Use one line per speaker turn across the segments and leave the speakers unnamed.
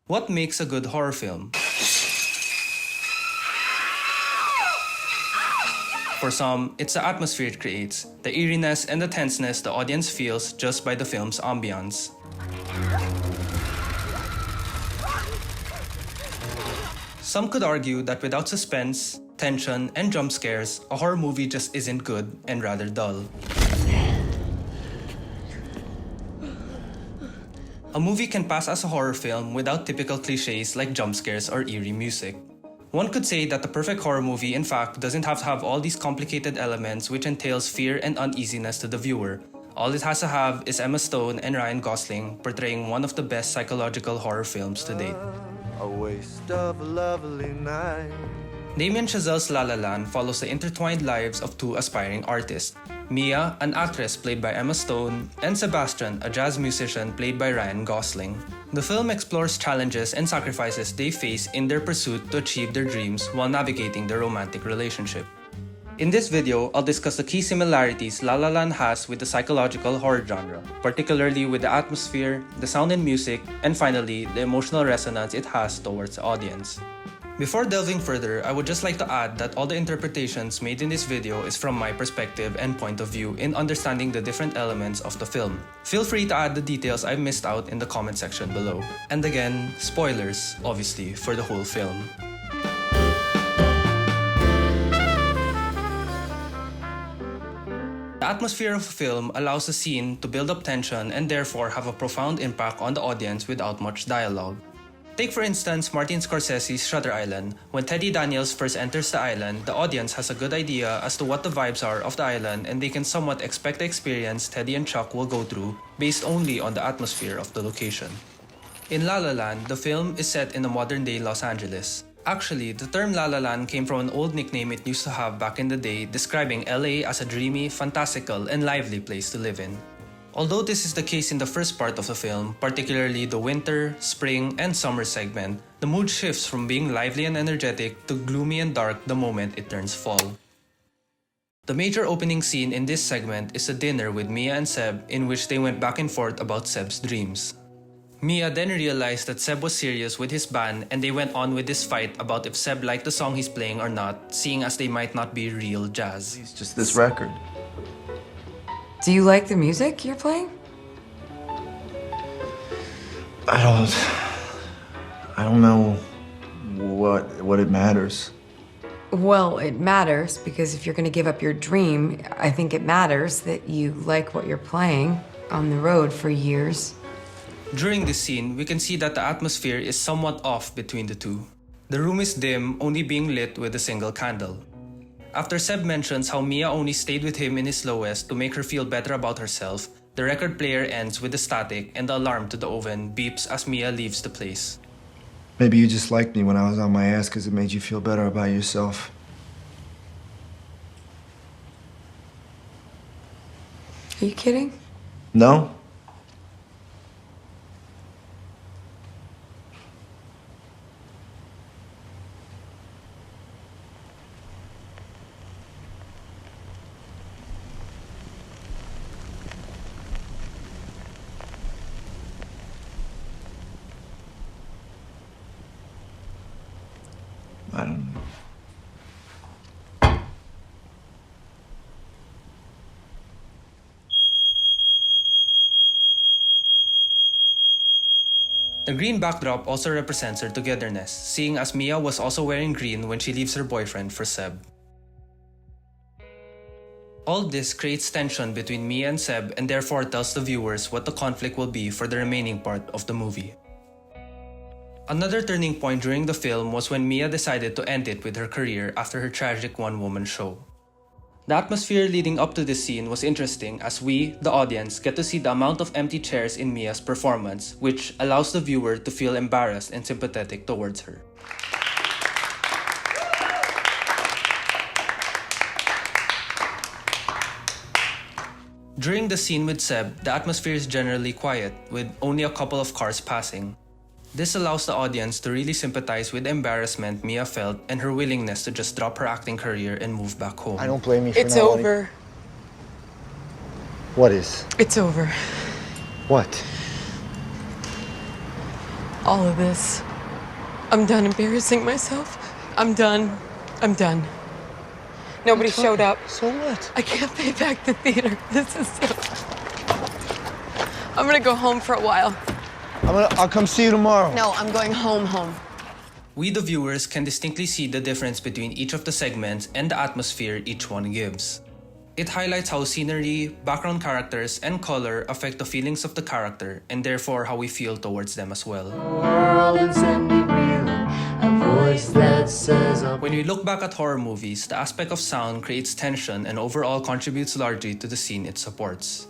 What makes a good horror film? For some, it's the atmosphere it creates, the eeriness and the tenseness the audience feels just by the film's ambience. Some could argue that without suspense, tension, and jump scares, a horror movie just isn't good and rather dull. A movie can pass as a horror film without typical cliches like jump scares or eerie music. One could say that the perfect horror movie, in fact, doesn't have to have all these complicated elements which entails fear and uneasiness to the viewer. All it has to have is Emma Stone and Ryan Gosling portraying one of the best psychological horror films to date.
A waste of a lovely night.
Damien Chazelle's LaLaLand follows the intertwined lives of two aspiring artists, Mia, an actress played by Emma Stone, and Sebastian, a jazz musician played by Ryan Gosling. The film explores challenges and sacrifices they face in their pursuit to achieve their dreams while navigating their romantic relationship. In this video, I'll discuss the key similarities LaLaLand has with the psychological horror genre, particularly with the atmosphere, the sound and music, and finally, the emotional resonance it has towards the audience. Before delving further, I would just like to add that all the interpretations made in this video is from my perspective and point of view in understanding the different elements of the film. Feel free to add the details I missed out in the comment section below. And again, spoilers, obviously, for the whole film. The atmosphere of a film allows a scene to build up tension and therefore have a profound impact on the audience without much dialogue. Take for instance Martin Scorsese's Shutter Island. When Teddy Daniels first enters the island, the audience has a good idea as to what the vibes are of the island and they can somewhat expect the experience Teddy and Chuck will go through based only on the atmosphere of the location. In La La Land, the film is set in a modern-day Los Angeles. Actually, the term La La Land came from an old nickname it used to have back in the day describing LA as a dreamy, fantastical, and lively place to live in. Although this is the case in the first part of the film, particularly the winter, spring, and summer segment, the mood shifts from being lively and energetic to gloomy and dark the moment it turns fall. The major opening scene in this segment is a dinner with Mia and Seb in which they went back and forth about Seb's dreams. Mia then realized that Seb was serious with his band and they went on with this fight about if Seb liked the song he's playing or not, seeing as they might not be real jazz.
It's just this record.
Do you like the music you're playing?
I don't know what it matters.
Well, it matters because if you're gonna give up your dream, I think it matters that you like what you're playing on the road for years.
During this scene, we can see that the atmosphere is somewhat off between the two. The room is dim, only being lit with a single candle. After Seb mentions how Mia only stayed with him in his lowest to make her feel better about herself, the record player ends with the static and the alarm to the oven beeps as Mia leaves the place.
Maybe you just liked me when I was on my ass because it made you feel better about yourself.
Are you kidding?
No? I don't know.
The green backdrop also represents her togetherness, seeing as Mia was also wearing green when she leaves her boyfriend for Seb. All this creates tension between Mia and Seb and therefore tells the viewers what the conflict will be for the remaining part of the movie. Another turning point during the film was when Mia decided to end it with her career after her tragic one-woman show. The atmosphere leading up to this scene was interesting as we, the audience, get to see the amount of empty chairs in Mia's performance, which allows the viewer to feel embarrassed and sympathetic towards her. During the scene with Seb, the atmosphere is generally quiet, with only a couple of cars passing. This allows the audience to really sympathize with the embarrassment Mia felt and her willingness to just drop her acting career and move back home.
I don't blame you for
It's
not
over.
What is?
It's over.
What?
all of this. I'm done embarrassing myself. I'm done. I'm done. Nobody showed up.
So what?
I can't pay back the theater. This is so... I'm gonna go home for a while.
I'll come see you tomorrow.
No, I'm going home.
We, the viewers, can distinctly see the difference between each of the segments and the atmosphere each one gives. It highlights how scenery, background characters, and color affect the feelings of the character, and therefore how we feel towards them as well. When we look back at horror movies, the aspect of sound creates tension and overall contributes largely to the scene it supports.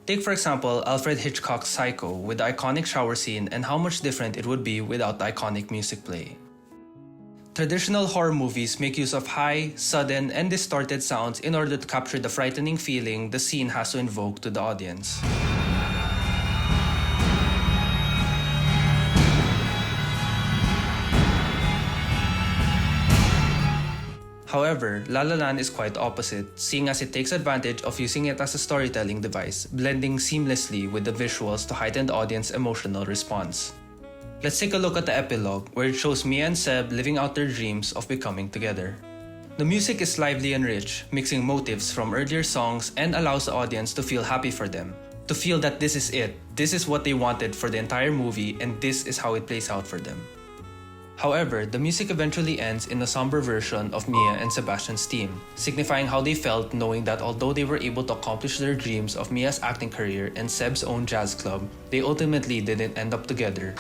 Take for example Alfred Hitchcock's Psycho with the iconic shower scene and how much different it would be without the iconic music play. Traditional horror movies make use of high, sudden, and distorted sounds in order to capture the frightening feeling the scene has to invoke to the audience. However, LaLaLand is quite opposite, seeing as it takes advantage of using it as a storytelling device, blending seamlessly with the visuals to heighten the audience's emotional response. Let's take a look at the epilogue, where it shows Mia and Seb living out their dreams of becoming together. The music is lively and rich, mixing motifs from earlier songs and allows the audience to feel happy for them. To feel that this is it, this is what they wanted for the entire movie, and this is how it plays out for them. However, the music eventually ends in a somber version of Mia and Sebastian's theme, signifying how they felt knowing that although they were able to accomplish their dreams of Mia's acting career and Seb's own jazz club, they ultimately didn't end up together.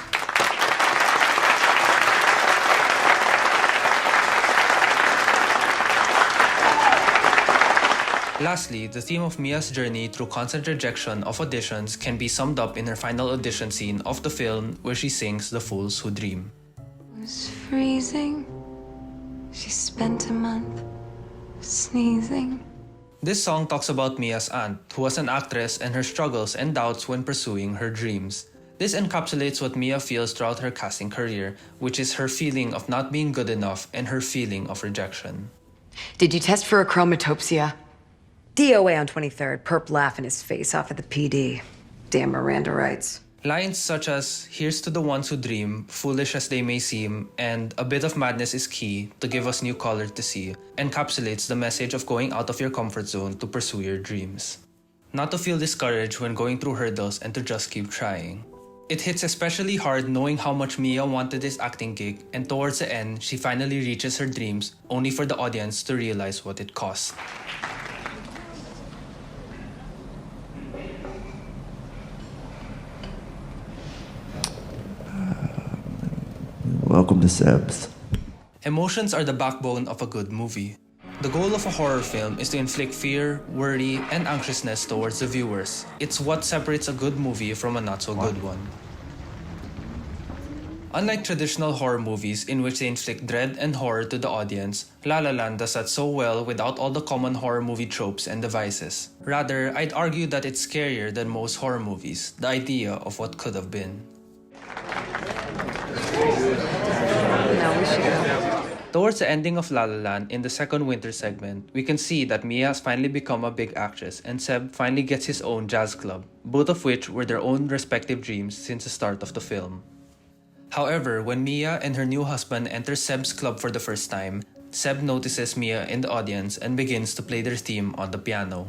Lastly, the theme of Mia's journey through constant rejection of auditions can be summed up in her final audition scene of the film where she sings The Fools Who Dream.
It was freezing. She spent a month sneezing.
This song talks about Mia's aunt, who was an actress, and her struggles and doubts when pursuing her dreams. This encapsulates what Mia feels throughout her casting career, which is her feeling of not being good enough and her feeling of rejection.
Did you test for a chromatopsia? DOA on 23rd. Perp laughing his face off at the PD. Damn Miranda rights.
Lines such as, "Here's to the ones who dream, foolish as they may seem," and "A bit of madness is key to give us new color to see," encapsulates the message of going out of your comfort zone to pursue your dreams. Not to feel discouraged when going through hurdles and to just keep trying. It hits especially hard knowing how much Mia wanted this acting gig, and towards the end, she finally reaches her dreams, only for the audience to realize what it cost.
Welcome to Seb's.
Emotions are the backbone of a good movie. The goal of a horror film is to inflict fear, worry, and anxiousness towards the viewers. It's what separates a good movie from a not-so-good one. Unlike traditional horror movies in which they inflict dread and horror to the audience, LaLaLand does that so well without all the common horror movie tropes and devices. Rather, I'd argue that it's scarier than most horror movies, the idea of what could have been.
No, we should go.
Towards the ending of LaLaLand in the second winter segment, we can see that Mia has finally become a big actress and Seb finally gets his own jazz club, both of which were their own respective dreams since the start of the film. However, when Mia and her new husband enter Seb's club for the first time, Seb notices Mia in the audience and begins to play their theme on the piano.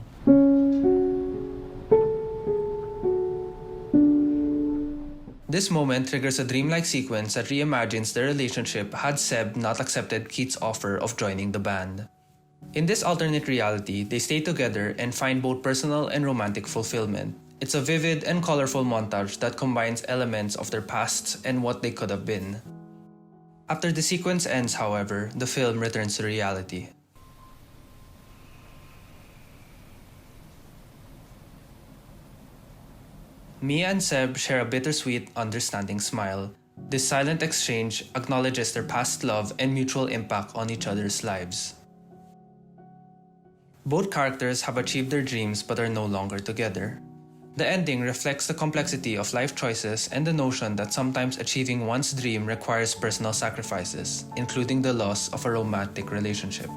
This moment triggers a dreamlike sequence that reimagines their relationship had Seb not accepted Keith's offer of joining the band. In this alternate reality, they stay together and find both personal and romantic fulfillment. It's a vivid and colorful montage that combines elements of their pasts and what they could have been. After the sequence ends, however, the film returns to reality. Mia and Seb share a bittersweet, understanding smile. This silent exchange acknowledges their past love and mutual impact on each other's lives. Both characters have achieved their dreams but are no longer together. The ending reflects the complexity of life choices and the notion that sometimes achieving one's dream requires personal sacrifices, including the loss of a romantic relationship.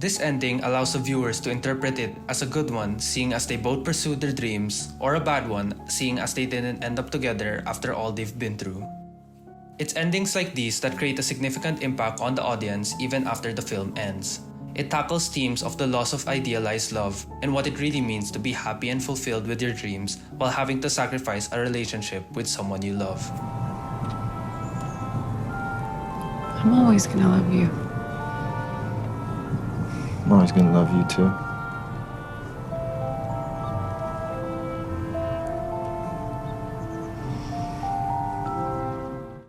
This ending allows the viewers to interpret it as a good one, seeing as they both pursued their dreams, or a bad one, seeing as they didn't end up together after all they've been through. It's endings like these that create a significant impact on the audience even after the film ends. It tackles themes of the loss of idealized love and what it really means to be happy and fulfilled with your dreams while having to sacrifice a relationship with someone you love.
I'm always gonna love you.
I'm always gonna love you too.